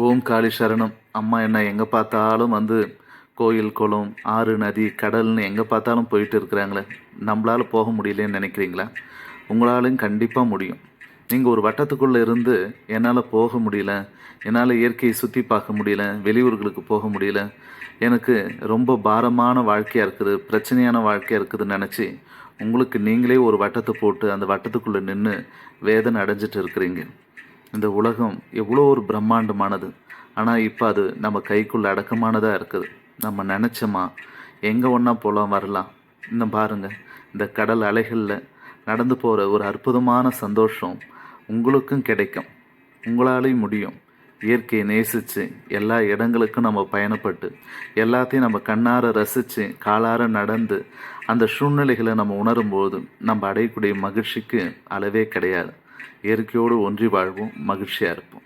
ஓம் காளி சரணம். அம்மா என்ன எங்கே பார்த்தாலும் கோயில், குளம், ஆறு, நதி, கடல்னு எங்கே பார்த்தாலும் போயிட்டு இருக்கிறாங்களே, நம்மளால் போக முடியலன்னு நினைக்கிறீங்களா? உங்களாலையும் கண்டிப்பாக முடியும். நீங்கள் ஒரு வட்டத்துக்குள்ளே இருந்து என்னால் போக முடியல, என்னால் இயற்கையை சுற்றி பார்க்க முடியல, வெளியூர்களுக்கு போக முடியல, எனக்கு ரொம்ப பாரமான வாழ்க்கையாக இருக்குது, பிரச்சனையான வாழ்க்கையாக இருக்குதுன்னு நினச்சி உங்களுக்கு நீங்களே ஒரு வட்டத்தை போட்டு அந்த வட்டத்துக்குள்ளே நின்று வேதனை அடைஞ்சிட்டு இருக்கிறீங்க. இந்த உலகம் எவ்வளோ ஒரு பிரம்மாண்டமானது. ஆனால் இப்போ அது நம்ம கைக்குள்ள அடக்கமானதாக இருக்குது. நம்ம நினச்சோமா எங்கே ஒன்றா போகலாம் வரலாம். இன்னும் பாருங்கள், இந்த கடல் அலைகளில் நடந்து போகிற ஒரு அற்புதமான சந்தோஷம் உங்களுக்கும் கிடைக்கும். உங்களாலேயும் முடியும். இயற்கையை நேசித்து எல்லா இடங்களுக்கும் நம்ம பயணப்பட்டு எல்லாத்தையும் நம்ம கண்ணார ரசித்து காலார நடந்து அந்த சூழ்நிலைகளை நம்ம உணரும்போது நம்ம அடையக்கூடிய மகிழ்ச்சிக்கு அளவே கிடையாது. இயற்கையோடு ஒன்றி வாழ்வோம், மகிழ்ச்சியாக இருப்போம்.